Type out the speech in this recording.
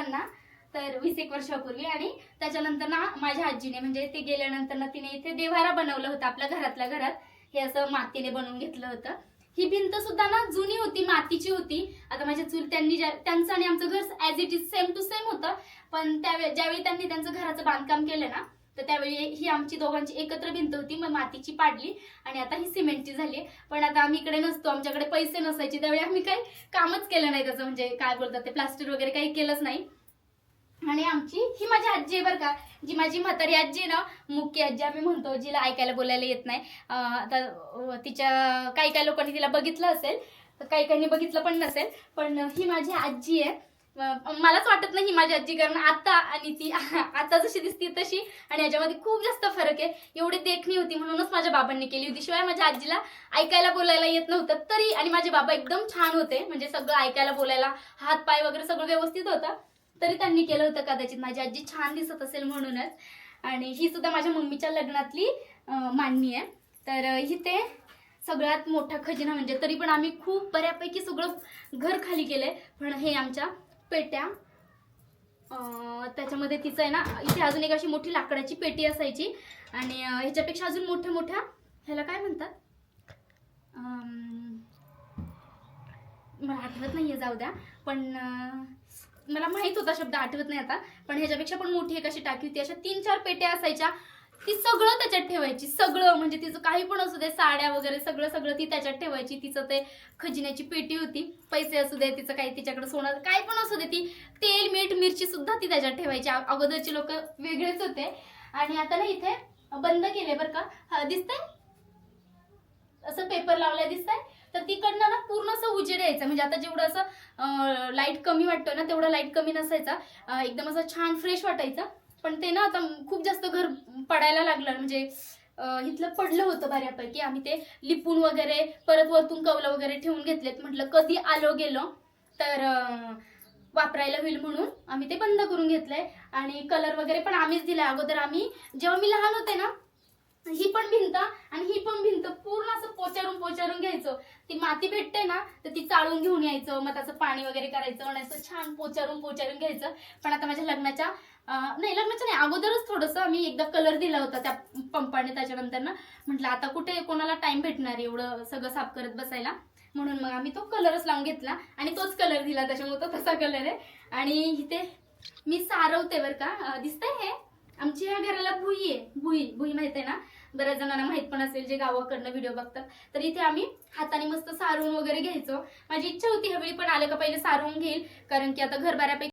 असताना, तर 20-1 वर्षापूर्वी. आणि त्याच्यानंतर ना माझ्या आजीने म्हणजे ते गेल्यानंतर ना तिने इथे देव्हारा बनवलं होतं आपल्या घरातल्या घरात. हे असं मातीने बनवून घेतलं होतं. ही भिंत सुद्धा ना जुनी होती, मातीची होती. आता माझे चूल त्यांचं आणि आमचं घर as it is same to same होतं. पण ज्यावेळी त्यांनी त्यांचं घराचं बांधकाम केलं ना, तर त्यावेळी ही आमची दोघांची एकत्र भिंत होती, मग मातीची पाडली आणि आता ही सिमेंटची झाली. पण आता आम्ही इकडे नसतो, आमच्याकडे पैसे नसायचे, त्यावेळी आम्ही काही कामच केलं नाही त्याचं, म्हणजे काय बोलतात ते प्लास्टर वगैरे काही केलंच नाही. आणि ही माझी आजी आहे बरं का, जी माझी म्हातारी आजी ना, मुख्य आजी आम्ही म्हणतो, जिला ऐकायला बोलायला येत नाही. आता तिच्या काही लोकांनी तिला बघितलं असेल, तर काही बघितलं पण नसेल, पण ही माझी आजी आहे. मलाच वाटत नाही ही माझी आजी, कारण आता आणि ती आता जशी दिसते तशी आणि याच्यामध्ये खूप जास्त फरक आहे. एवढी देखणी होती म्हणूनच माझ्या बाबांनी केली होती. शिवाय माझ्या आजीला ऐकायला बोलायला येत नव्हतं तरी, आणि माझे बाबा एकदम छान होते, म्हणजे सगळं ऐकायला बोलायला हात पाय वगैरे सगळं व्यवस्थित होतं, तरी त्यांनी केलं होतं कदाचित माझी आजी छान दिसत असेल म्हणूनच. आणि ही सुद्धा माझ्या मम्मीच्या लग्नातली मांडणी आहे. तर इथे सगळ्यात मोठा खजिना, म्हणजे तरी पण आम्ही खूप बऱ्यापैकी सगळं घर खाली केलंय. पण हे आमच्या पेट्या, त्याच्यामध्ये तिचं आहे ना, इथे अजून एक अशी मोठी लाकडाची पेटी असायची आणि ह्याच्यापेक्षा अजून मोठ्या मोठ्या, ह्याला काय म्हणतात मला आठवत नाहीये, जाऊ द्या. पण मला माहित होता शब्द, आठवत नाही आता. पण ह्याच्यापेक्षा पण मोठी एक अशी टाकी होती, अशा 3-4 पेट्या असायच्या. ती सगळं त्याच्यात ठेवायची, सगळं, म्हणजे तिचं काही पण असू दे, साड्या वगैरे सगळं सगळं ती त्याच्यात ठेवायची. तिचं ते खजिन्याची पेटी होती, पैसे असू दे, तिचं काही तिच्याकडे सोनं काय पण असू दे, ती तेल मीठ मिरची सुद्धा ती त्याच्यात ठेवायची. अगोदरचे लोक वेगळेच होते. आणि आता ना इथे बंद केले बरं का, दिसतंय असं पेपर लावलाय, दिसतंय. तर तिकडनं ना पूर्ण असं उजेड यायचं, म्हणजे आता जेवढं असं लाईट कमी वाटतं ना, तेवढा लाईट कमी नसायचा, एकदम असं छान फ्रेश वाटायचं. पण ते ना आता खूप जास्त घर पडायला लागलं, म्हणजे इथलं पडलं होतं बऱ्यापैकी. आम्ही ते लिपून वगैरे परत वरतून कवलं वगैरे ठेवून घेतलेत. म्हटलं कधी आलो गेलो तर वापरायला होईल म्हणून आम्ही ते बंद करून घेतलंय. आणि कलर वगैरे पण आम्हीच दिलाय. अगोदर आम्ही जेव्हा मी लहान होते ना, ही पण भिंत आणि ही पण भिंत पूर्ण असं पोचारून घ्यायचो. ती माती भेटते ना, तर ती चाळून घेऊन यायचं, मग त्याचं पाणी वगैरे करायचं आणि असं छान पोचारून घ्यायचं. पण आता माझ्या लग्नाच्या नाही अगोदरच थोडंसं आम्ही एकदा कलर दिला होता त्या पंपाने. त्याच्यानंतर ना म्हटलं आता कुठे कोणाला टाइम भेटणार एवढं सगळं साफ करत बसायला, म्हणून मग आम्ही तो कलरच लावून घेतला आणि तोच कलर दिला, त्याच्यामुळे तो तसा कलर आहे. आणि इथे मी सारवते बरं का, दिसतंय हे आमच्या ह्या घराला भुई आहे. भुई माहित आहे ना, बऱ्याच जणांना माहित पण असेल जे गावाकडनं व्हिडिओ बघतात. तर इथे आम्ही हाताने मस्त सारवून वगैरे घ्यायचो. माझी इच्छा होती ह्यावेळी पण आलं का पहिले सारवून घेईल, कारण की आता घर बऱ्यापैकी